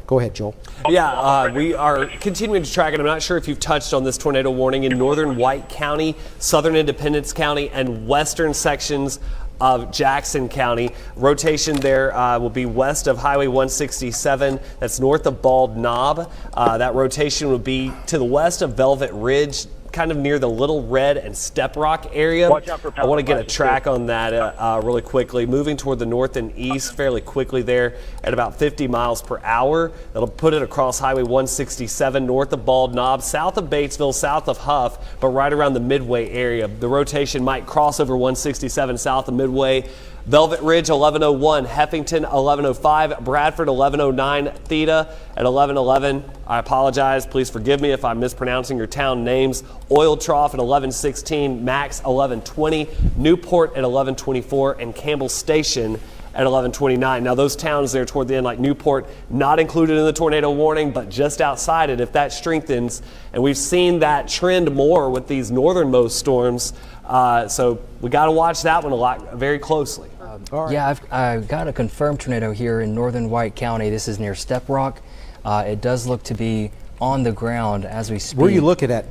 Go ahead, Joel. Yeah, we are continuing to track it. I'm not sure if you've touched on this tornado warning in northern White County, southern Independence County, and western sections of Jackson County. Rotation there will be west of Highway 167. That's north of Bald Knob. That rotation would be to the west of Velvet Ridge, kind of near the Little Red and Step Rock area. I want to get a track on that really quickly. Moving toward the north and east fairly quickly there at about 50 miles per hour. That'll put it across Highway 167 north of Bald Knob, south of Batesville, south of Huff, but right around the Midway area. The rotation might cross over 167 south of Midway. Velvet Ridge 1101, Heffington 1105, Bradford 1109, Theta at 1111. I apologize. Please forgive me if I'm mispronouncing your town names. Oil Trough at 1116, Max 1120, Newport at 1124, and Campbell Station at 1129. Now those towns there toward the end, like Newport, not included in the tornado warning, but just outside it if that strengthens. And we've seen that trend more with these northernmost storms. So we got to watch that one very closely. Right. Yeah, I've got a confirmed tornado here in northern White County. This is near Step Rock. It does look to be on the ground as we speak. Where are you looking at?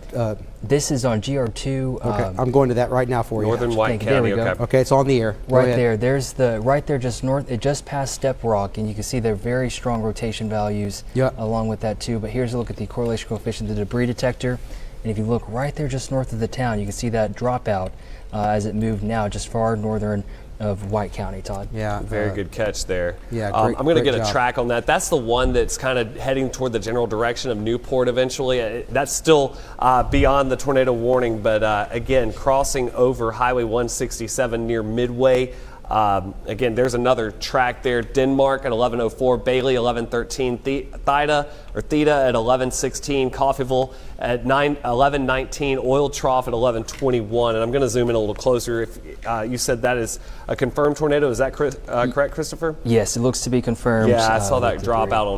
This is on GR2. Okay, I'm going to that right now for you. Northern White County. There we go. Okay, it's on the air. Right there. There's right there just north. It just passed Step Rock, and you can see their very strong rotation values along with that too. But here's a look at the correlation coefficient of the debris detector. And if you look right there just north of the town, you can see that dropout as it moved now just far northern of White County, Todd. Yeah, very good catch there. Yeah, I'm going to get job. a track on that. That's the one that's kind of heading toward the general direction of Newport eventually. That's still beyond the tornado warning, but again, crossing over Highway 167 near Midway. Again, there's another track there. Denmark at 1104, Bailey 1113, Theta at 1116, Coffeyville at 1119, Oil Trough at 1121. And I'm going to zoom in a little closer. If you said that is a confirmed tornado, is that correct, Christopher? Yes, it looks to be confirmed. Yeah, I saw that drop out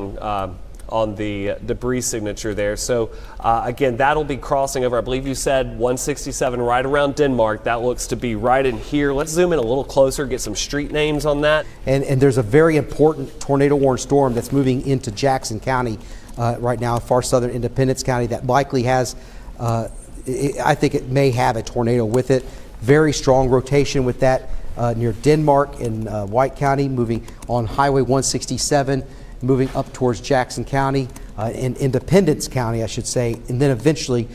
on the debris signature there. So again, that'll be crossing over, I believe you said 167 right around Denmark. That looks to be right in here. Let's zoom in a little closer, get some street names on that. And there's a very important tornado warned storm that's moving into Jackson County right now, far southern Independence County, that likely has, I think it may have a tornado with it. Very strong rotation with that near Denmark in White County, moving on Highway 167, moving up towards Jackson County, in Independence County, I should say, and then eventually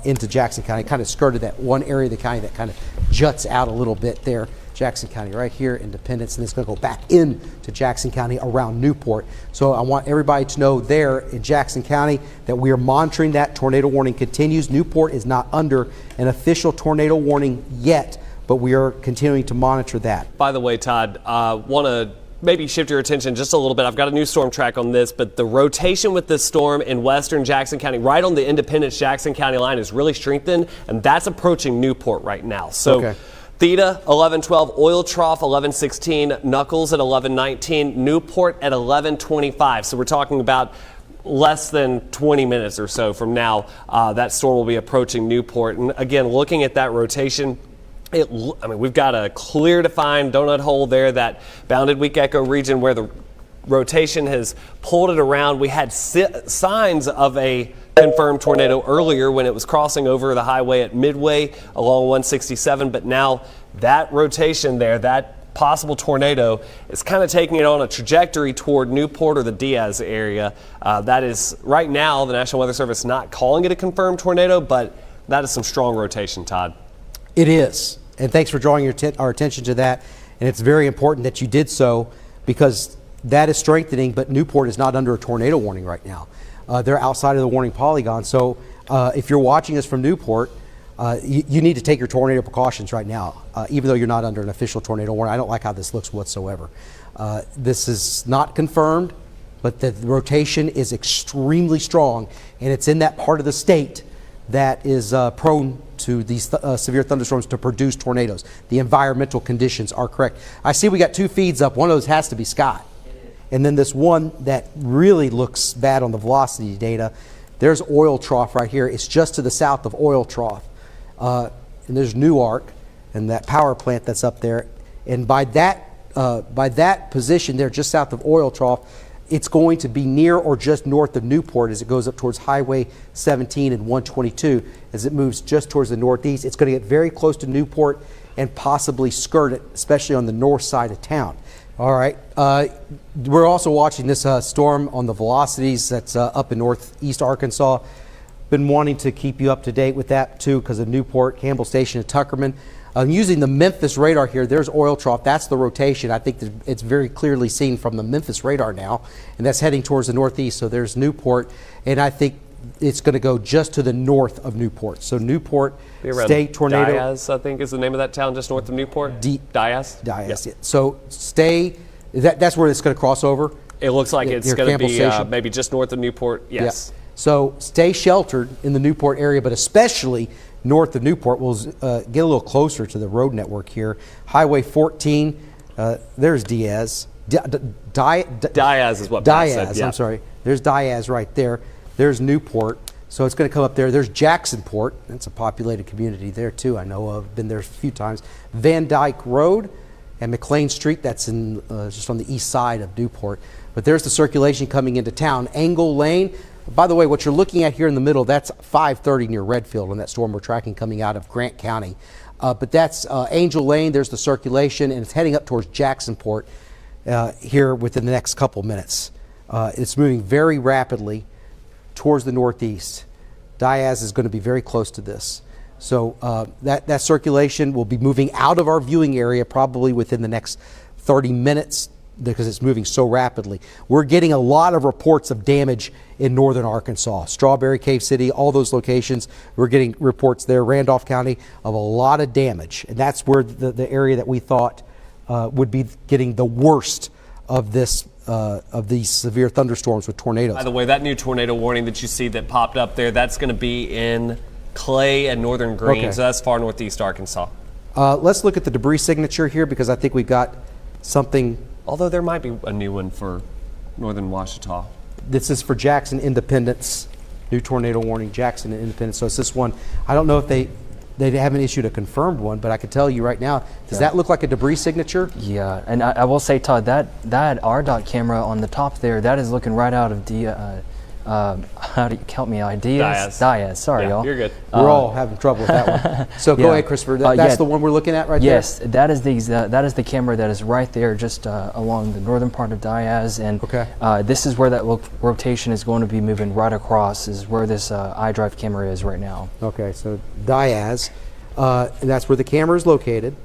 into Jackson County. Kind of skirted that one area of the county that kind of juts out a little bit there. Jackson County right here, Independence, and it's going to go back into Jackson County around Newport. So I want everybody to know there in Jackson County that we are monitoring that. Tornado warning continues. Newport is not under an official tornado warning yet, but we are continuing to monitor that. By the way, Todd, want to maybe shift your attention just a little bit. I've got a new storm track on this, but the rotation with this storm in western Jackson County, right on the Independence-Jackson County line, is really strengthened, and that's approaching Newport right now. So Theta 1112, Oil Trough 1116, Knuckles at 1119, Newport at 1125. So we're talking about less than 20 minutes or so from now, that storm will be approaching Newport. And again, looking at that rotation, we've got a clear defined donut hole there, that bounded weak echo region where the rotation has pulled it around. We had signs of a confirmed tornado earlier when it was crossing over the highway at Midway along 167, but now that rotation there, that possible tornado, is kind of taking it on a trajectory toward Newport or the Diaz area. That is, right now, the National Weather Service not calling it a confirmed tornado, but that is some strong rotation, Todd. It is, and thanks for drawing our attention to that. And it's very important that you did so, because that is strengthening, but Newport is not under a tornado warning right now. They're outside of the warning polygon. So if you're watching us from Newport, you need to take your tornado precautions right now, even though you're not under an official tornado warning. I don't like how this looks whatsoever. This is not confirmed, but the rotation is extremely strong, and it's in that part of the state that is prone to these severe thunderstorms to produce tornadoes. The environmental conditions are correct. I see we got two feeds up. One of those has to be Scott. And then this one that really looks bad on the velocity data, there's Oil Trough right here. It's just to the south of Oil Trough. And there's Newark and that power plant that's up there. And by that position there, just south of Oil Trough, it's going to be near or just north of Newport as it goes up towards Highway 17 and 122. As it moves just towards the northeast, it's going to get very close to Newport and possibly skirt it, especially on the north side of town. All right. We're also watching this storm on the velocities that's up in northeast Arkansas. Been wanting to keep you up to date with that too because of Newport, Campbell Station, and Tuckerman. Using the Memphis radar here, there's oil trough. That's the rotation. I think that it's very clearly seen from the Memphis radar now, and that's heading towards the northeast. So there's Newport, and I think it's going to go just to the north of Newport. So Newport State tornado. Diaz, I think, is the name of that town just north of Newport. Diaz. Diaz. Yeah. So stay. That's where it's going to cross over. It looks like it's going to be maybe just north of Newport. Yes. Yeah. So stay sheltered in the Newport area, but especially north of Newport. We'll get a little closer to the road network here. Highway 14, there's Diaz. Diaz is what Diaz, Pat said, yeah. I'm sorry. There's Diaz right there. There's Newport. So it's going to come up there. There's Jacksonport. That's a populated community there too, I know of. Been there a few times. Van Dyke Road and McLean Street, that's in just on the east side of Newport. But there's the circulation coming into town. Angle Lane. By the way, what you're looking at here in the middle, that's 530 near Redfield, and that storm we're tracking coming out of Grant County. But that's Angel Lane. There's the circulation, and it's heading up towards Jacksonport here within the next couple minutes. It's moving very rapidly towards the northeast. Diaz is going to be very close to this. So that circulation will be moving out of our viewing area probably within the next 30 minutes because it's moving so rapidly. We're getting a lot of reports of damage in northern Arkansas, Strawberry, Cave City, all those locations. We're getting reports there, Randolph County, of a lot of damage. And that's where the area that we thought would be getting the worst of this of these severe thunderstorms with tornadoes. By the way, that new tornado warning that you see that popped up there, that's going to be in Clay and Northern Greene, Okay. so that's far northeast Arkansas. Let's look at the debris signature here because I think we got something. Although there might be a new one for northern Washita. This is for Jackson Independence, new tornado warning, Jackson and Independence. So it's this one. I don't know if they haven't issued a confirmed one, but I can tell you right now, does that look like a debris signature? Yeah, and I will say, Todd, that RDOT camera on the top there, that is looking right out of how do you help me out? Diaz. Sorry, y'all. You're good. We're all having trouble with that one. So go ahead, Christopher. That's the one we're looking at right yes, there? Yes, that is the camera that is right there just along the northern part of Diaz. And this is where that rotation is going to be moving right across, is where this iDrive camera is right now. Okay, so Diaz, and that's where the camera is located.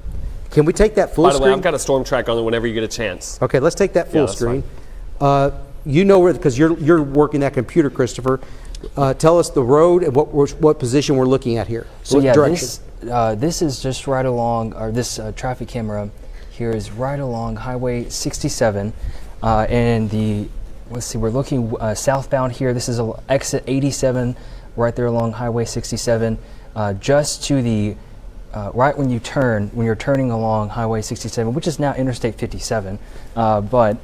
Can we take that full screen? By the way, I've got a storm track on it whenever you get a chance. Okay, let's take that full screen. Fine. You know where, because you're working that computer, Christopher. Tell us the road and what position we're looking at here. So what direction? this is just right along, or this traffic camera here is right along Highway 67, and let's see, we're looking southbound here. This is exit 87, right there along Highway 67, just to the right when you're turning along Highway 67, which is now Interstate 57, but.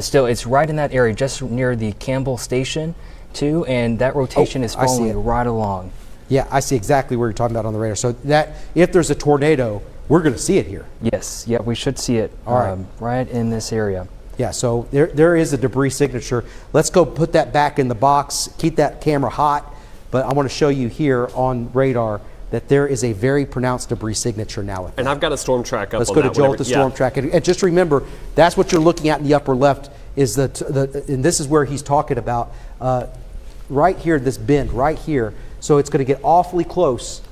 Still, it's right in that area, just near the Campbell Station, too, and that rotation is following right along. Yeah, I see exactly where you're talking about on the radar. So that if there's a tornado, we're going to see it here. Yes, yeah, we should see it right in this area. Yeah, so there is a debris signature. Let's go put that back in the box, keep that camera hot, but I want to show you here on radar that there is a very pronounced debris signature now. And I've got a storm track up. Let's go to Joel at the storm track. And just remember, that's what you're looking at in the upper left is and this is where he's talking about right here, this bend right here. So it's going to get awfully close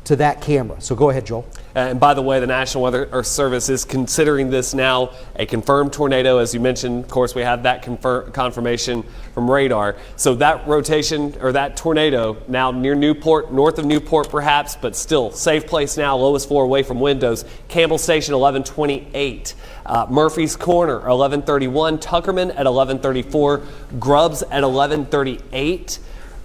to that camera. So go ahead, Joel. And by the way, the National Weather Service is considering this now a confirmed tornado. As you mentioned, of course, we have that confirmation from radar. So that rotation, or that tornado, now near Newport, north of Newport perhaps, but still safe place now, lowest floor away from windows. Campbell Station, 1128. Murphy's Corner, 1131. Tuckerman at 1134. Grubbs at 1138.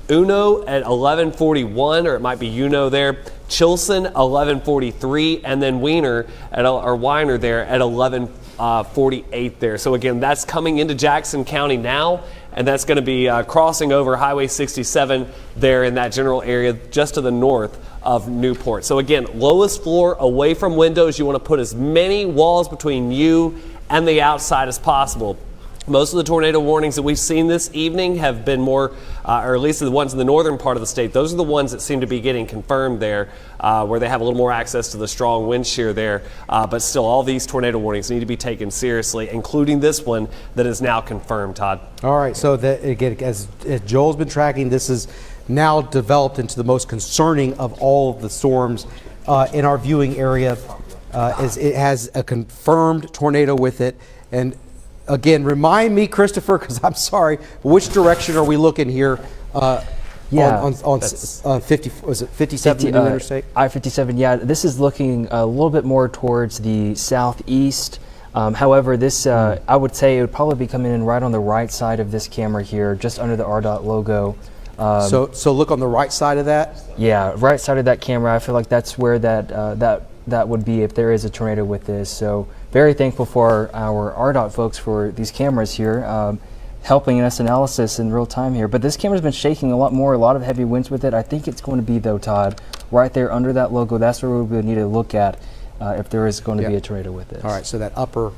Uno at 1141, or it might be Uno there. Chilson 1143, and then Weiner Weiner there at 1148 there. So again, that's coming into Jackson County now, and that's going to be crossing over Highway 67 there in that general area just to the north of Newport. So again, lowest floor away from windows. You want to put as many walls between you and the outside as possible. Most of the tornado warnings that we've seen this evening have been more, or at least the ones in the northern part of the state, those are the ones that seem to be getting confirmed there, where they have a little more access to the strong wind shear there. But still, all these tornado warnings need to be taken seriously, including this one that is now confirmed, Todd. All right, so that, again, as Joel's been tracking, this is now developed into the most concerning of all of the storms in our viewing area. It has a confirmed tornado with it. And again, remind me, Christopher, because I'm sorry, which direction are we looking here? On 50, was it 57 New Interstate? I-57, yeah. This is looking a little bit more towards the southeast. However, this, I would say it would probably be coming in right on the right side of this camera here, just under the RDOT logo. So look on the right side of that? Yeah, right side of that camera. I feel like that's where that would be if there is a tornado with this. So very thankful for our RDOT folks for these cameras here, helping us analysis in real time here. But this camera's been shaking a lot more, a lot of heavy winds with it. I think it's going to be, though, Todd, right there under that logo. That's where we would need to look at if there is going to be a tornado with this. All right, so that upper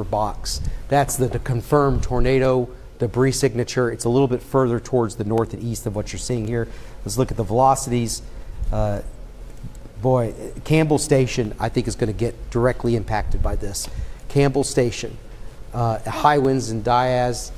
box, that's the confirmed tornado debris signature. It's a little bit further towards the north and east of what you're seeing here. Let's look at the velocities. Boy, Campbell Station, I think, is going to get directly impacted by this. Campbell Station, high winds in Diaz,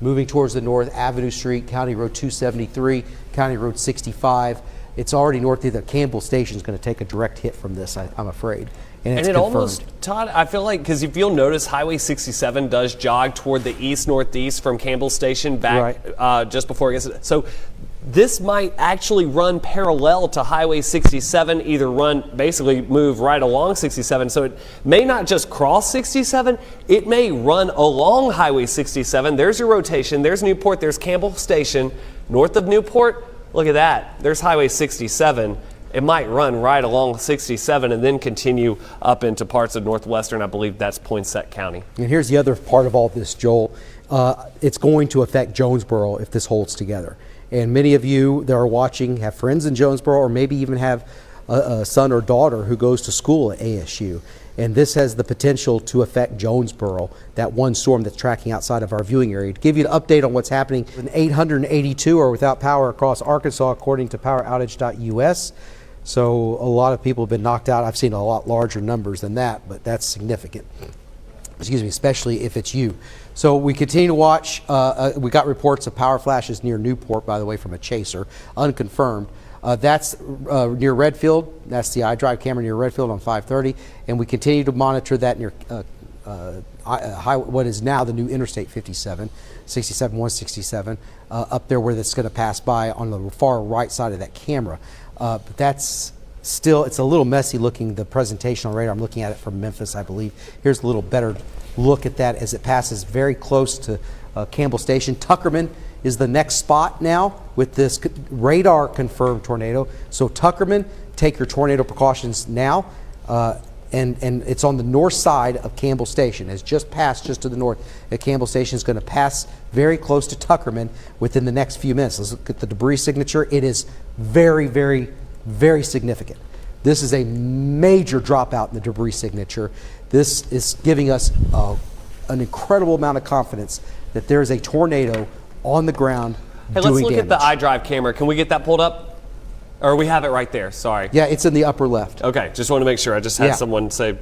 moving towards the north, Avenue Street, County Road 273, County Road 65. It's already north of the Campbell Station is going to take a direct hit from this, I'm afraid. And it's confirmed. Almost, Todd, I feel like, because if you'll notice, Highway 67 does jog toward the east-northeast from Campbell Station back just before it gets. So this might actually run parallel to Highway 67, basically move right along 67. So it may not just cross 67, it may run along Highway 67. There's your rotation. There's Newport. There's Campbell Station. North of Newport, look at that. There's Highway 67. It might run right along 67 and then continue up into parts of northwestern. I believe that's Poinsett County. And here's the other part of all this, Joel. It's going to affect Jonesboro if this holds together. And many of you that are watching have friends in Jonesboro, or maybe even have a son or daughter who goes to school at ASU. And this has the potential to affect Jonesboro, that one storm that's tracking outside of our viewing area. To give you an update on what's happening, 882 are without power across Arkansas, according to poweroutage.us. So a lot of people have been knocked out. I've seen a lot larger numbers than that, but that's significant. Excuse me, especially if it's you. So we continue to watch. We got reports of power flashes near Newport, by the way, from a chaser, unconfirmed. That's near Redfield. That's the iDrive camera near Redfield on 530. And we continue to monitor that near what is now the new Interstate 57, 167, up there where that's going to pass by on the far right side of that camera. But that's still, it's a little messy looking, the presentation on radar. I'm looking at it from Memphis, I believe. Here's a little better look at that as it passes very close to Campbell Station. Tuckerman is the next spot now with this radar confirmed tornado. So Tuckerman, take your tornado precautions now. And it's on the north side of Campbell Station. It's just passed just to the north at Campbell Station. Is going to pass very close to Tuckerman within the next few minutes. Let's look at the debris signature. It is very, very, very significant. This is a major dropout in the debris signature. This is giving us an incredible amount of confidence that there is a tornado on the ground Hey, doing let's look damage. at the iDrive camera. Can we get that pulled up? Or we have it right there, sorry. Yeah, it's in the upper left. Okay, just want to make sure. I just had someone say.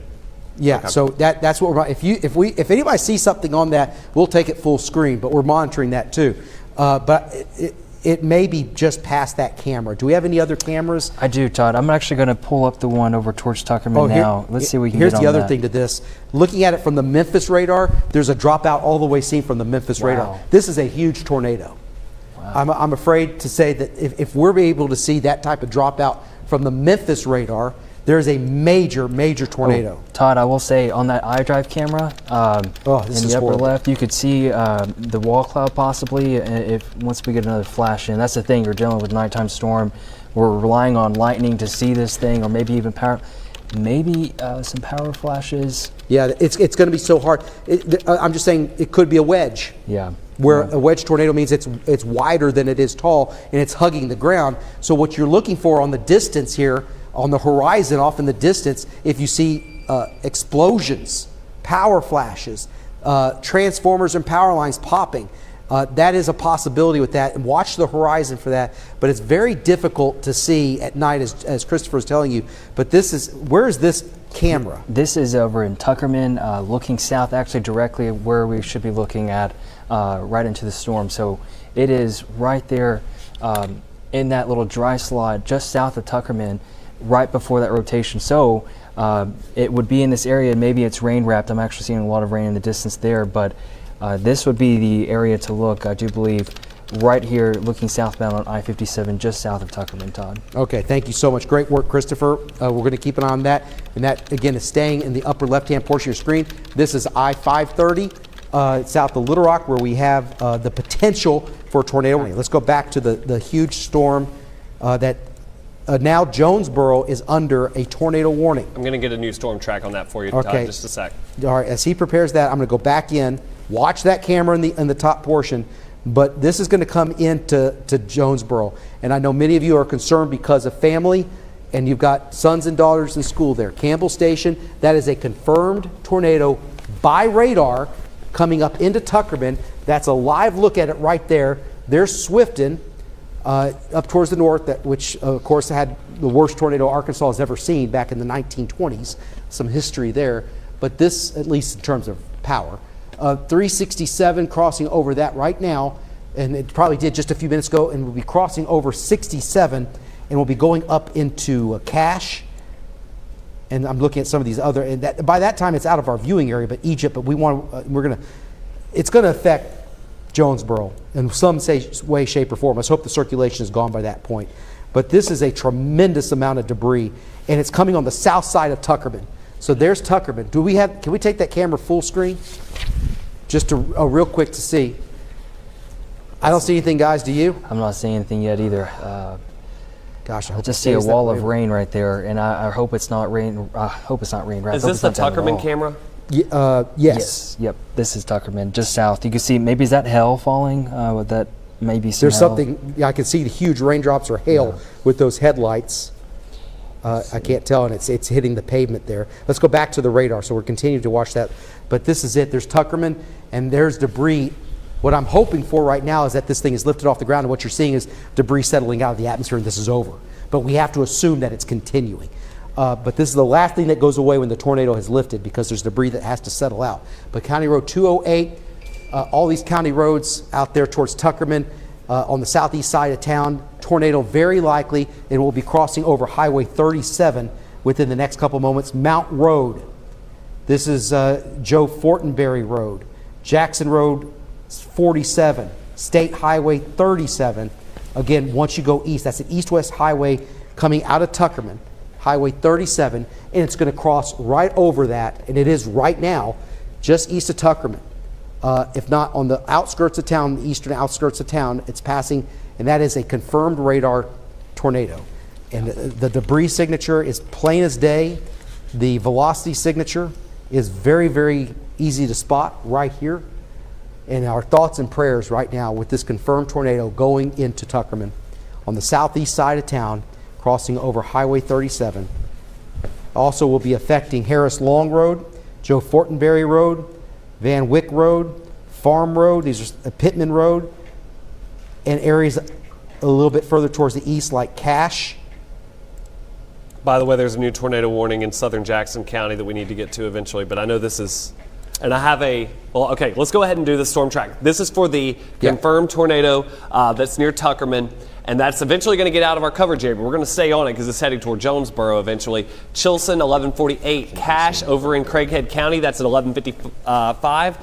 Yeah, okay. so that's what we're, if anybody sees something on that, we'll take it full screen, but we're monitoring that too. But it may be just past that camera. Do we have any other cameras? I do, Todd. I'm actually going to pull up the one over towards Tuckerman now. Let's see if we can Here's get on the other that. thing to this. Looking at it from the Memphis radar, there's a dropout all the way seen from the Memphis radar. This is a huge tornado. I'm afraid to say that if we're able to see that type of dropout from the Memphis radar, there's a major, major tornado. Oh, Todd, I will say on that iDrive camera in the upper left, you could see the wall cloud possibly if once we get another flash in. That's the thing, you're dealing with nighttime storm. We're relying on lightning to see this thing, or maybe even power. Maybe some power flashes. Yeah, it's going to be so hard. I'm just saying it could be a wedge. Yeah. Where a wedge tornado means it's wider than it is tall, and it's hugging the ground. So what you're looking for on the distance here, on the horizon off in the distance, if you see explosions, power flashes, transformers and power lines popping. That is a possibility with that, and watch the horizon for that. But it's very difficult to see at night, as Christopher is telling you. But where is this camera? This is over in Tuckerman, looking south, actually directly where we should be looking at, right into the storm. So it is right there in that little dry slot just south of Tuckerman, right before that rotation. So it would be in this area. Maybe it's rain wrapped. I'm actually seeing a lot of rain in the distance there, but this would be the area to look, I do believe, right here looking southbound on I-57 just south of Tuckerman, Todd. Okay, thank you so much. Great work, Christopher. We're going to keep an eye on that. And that, again, is staying in the upper left-hand portion of your screen. This is I-530 south of Little Rock, where we have the potential for a tornado. Let's go back to the huge storm that now Jonesboro is under a tornado warning. I'm going to get a new storm track on that for you, Todd, just a sec. All right, as he prepares that, I'm going to go back in, watch that camera in the top portion, but this is going to come into Jonesboro. And I know many of you are concerned because of family, and you've got sons and daughters in school there. Campbell Station, that is a confirmed tornado by radar coming up into Tuckerman. That's a live look at it right there. There's Swifton up towards the north, which of course had the worst tornado Arkansas has ever seen back in the 1920s. Some history there, but this, at least in terms of power. 367 crossing over that right now, and it probably did just a few minutes ago, and we'll be crossing over 67, and we'll be going up into Cache. And I'm looking at some of these other, and by that time it's out of our viewing area, but Egypt. But it's going to affect Jonesboro in some way, shape, or form. Let's hope the circulation is gone by that point. But this is a tremendous amount of debris, and it's coming on the south side of Tuckerman. So there's Tuckerman. Can we take that camera full screen? Just real quick to see. I don't see anything, guys. Do you? I'm not seeing anything yet either. Gosh, I just see a wall of rain right there, and I hope it's not rain. I hope it's not rain. Is this the Tuckerman camera? Yes. Yep. This is Tuckerman, just south. You can see, maybe is that hail falling? With that, maybe some There's hail? something. Yeah, I can see the huge raindrops or hail with those headlights. I can't tell, and it's hitting the pavement there. Let's go back to the radar. So we're continuing to watch that. But this is it. There's Tuckerman, and there's debris. What I'm hoping for right now is that this thing is lifted off the ground, and what you're seeing is debris settling out of the atmosphere, and this is over. But we have to assume that it's continuing. But this is the last thing that goes away when the tornado has lifted, because there's debris that has to settle out. But County Road 208, all these county roads out there towards Tuckerman, on the southeast side of town, tornado very likely, and we'll be crossing over Highway 37 within the next couple moments. Mount Road. This is Joe Fortenberry Road. Jackson Road 47. State Highway 37. Again, once you go east, that's an east-west highway coming out of Tuckerman. Highway 37, and it's going to cross right over that, and it is right now just east of Tuckerman. If not on the outskirts of town, the eastern outskirts of town, it's passing, and that is a confirmed radar tornado. And the debris signature is plain as day. The velocity signature is very, very easy to spot right here. And our thoughts and prayers right now with this confirmed tornado going into Tuckerman on the southeast side of town, crossing over Highway 37. Also will be affecting Harris Long Road, Joe Fortenberry Road, Van Wyck Road, Farm Road, these are Pittman Road, and areas a little bit further towards the east like Cache. By the way, there's a new tornado warning in southern Jackson County that we need to get to eventually, but I know this is, and I have okay, let's go ahead and do the storm track. This is for the confirmed tornado that's near Tuckerman, and that's eventually going to get out of our coverage area, but we're going to stay on it because it's heading toward Jonesboro eventually. Chilson, 1148. Cache over in Craighead County, that's at 1155.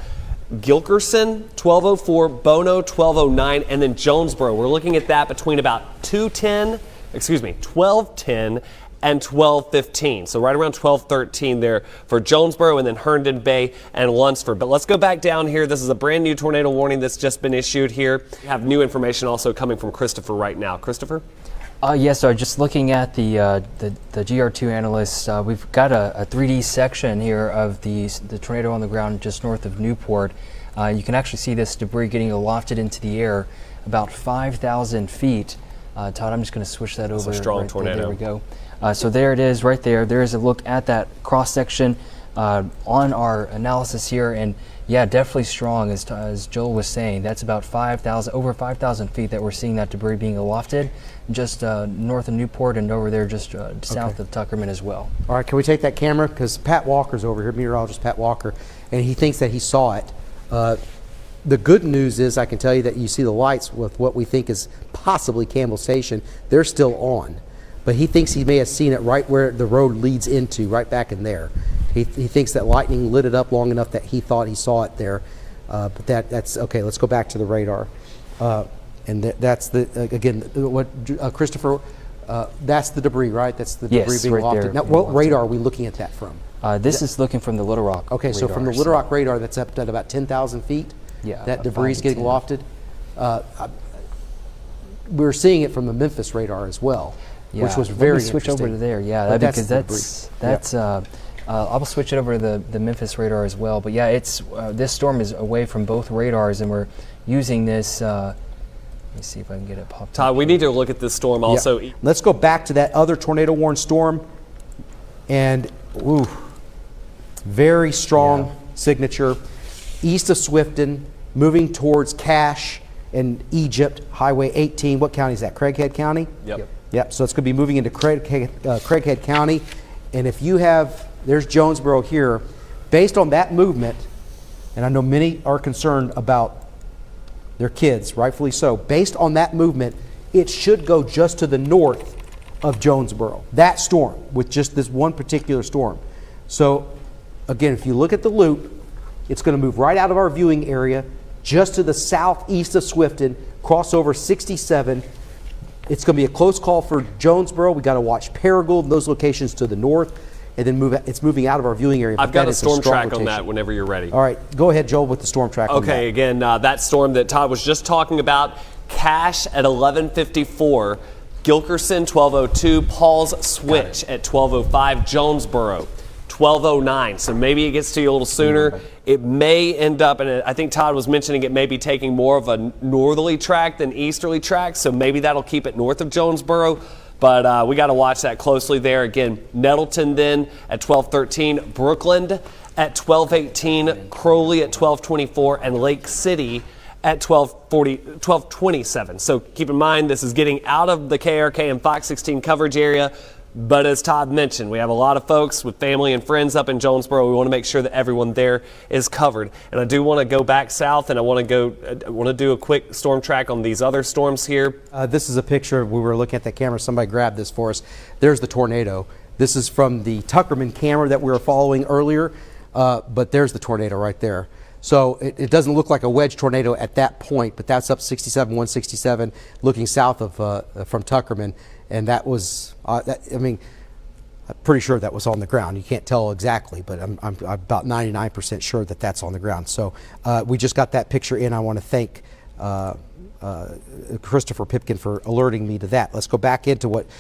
Gilkerson, 1204. Bono, 1209. And then Jonesboro, we're looking at that between about 1210 and 12:15. So right around 12:13 there for Jonesboro, and then Herndon Bay and Lunsford. But let's go back down here. This is a brand new tornado warning that's just been issued here. We have new information also coming from Christopher right now. Christopher? Yes, so just looking at the GR2 analysts, we've got a 3D section here of the tornado on the ground just north of Newport. You can actually see this debris getting lofted into the air about 5,000 feet. Todd, I'm just going to switch that over. It's a strong tornado. There we go. So there it is right there. There is a look at that cross section. on our analysis here, and yeah, definitely strong. As Joel was saying, that's about 5,000, over 5,000 feet that we're seeing that debris being lofted, just north of Newport and over there just south of Tuckerman as well. All right, can we take that camera? Because Pat Walker's over here, meteorologist Pat Walker, and he thinks that he saw it. The good news is I can tell you that you see the lights with what we think is possibly Campbell Station. They're still on. But he thinks he may have seen it right where the road leads into, right back in there. He thinks that lightning lit it up long enough that he thought he saw it there. But that's okay. Let's go back to the radar. And that's the, again, what Christopher, that's the debris, right? That's the debris being right lofted. there, Now, what radar are we looking at that from? This is looking from the Little Rock. Okay, so from the Little Rock radar, that's up at about 10,000 feet. Yeah, that about debris is 5 to getting 10. lofted. We're seeing it from the Memphis radar as well, which was very Let me switch over to there. Yeah, because the that's I'll switch it over to the Memphis radar as well. But yeah, it's this storm is away from both radars, and we're using this. Let me see if I can get it popped. Todd, we need to look at this storm also. Yeah. Let's go back to that other tornado warned storm, and ooh, very strong signature east of Swifton, moving towards Cache and Egypt, Highway 18. What county is that? Craighead County? Yep. Yep, so it's going to be moving into Craighead County. And if you have, there's Jonesboro here, based on that movement, and I know many are concerned about their kids, rightfully so, based on that movement, it should go just to the north of Jonesboro. That storm, with just this one particular storm. So again, if you look at the loop, it's going to move right out of our viewing area, just to the southeast of Swifton, cross over 67. It's going to be a close call for Jonesboro. We got to watch Paragould and those locations to the north, and then it's moving out of our viewing area. I've got a storm track on that whenever you're ready. All right, go ahead, Joel, with the storm track. Okay, again, that storm that Todd was just talking about, Cache at 11:54, Gilkerson 12:02, Paul's Switch at 12:05, Jonesboro 12:09. So maybe it gets to you a little sooner. It may end up, and I think Todd was mentioning it may be taking more of a northerly track than easterly track, so maybe that'll keep it north of Jonesboro. But we got to watch that closely there. Again, Nettleton then at 12:13, Brookland at 12:18, Crowley at 12:24, and Lake City at 12:27. So keep in mind, this is getting out of the KRK and Fox 16 coverage area. But as Todd mentioned, we have a lot of folks with family and friends up in Jonesboro. We want to make sure that everyone there is covered. And I do want to go back south, and I want to do a quick storm track on these other storms here. This is a picture. We were looking at that camera. Somebody grabbed this for us. There's the tornado. This is from the Tuckerman camera that we were following earlier, but there's the tornado right there. So it doesn't look like a wedge tornado at that point, but that's up 67, 167, looking south of from Tuckerman. And that was, I'm pretty sure that was on the ground. You can't tell exactly, but I'm about 99% sure that that's on the ground. So we just got that picture in. I want to thank Christopher Pipkin for alerting me to that. Let's go back into what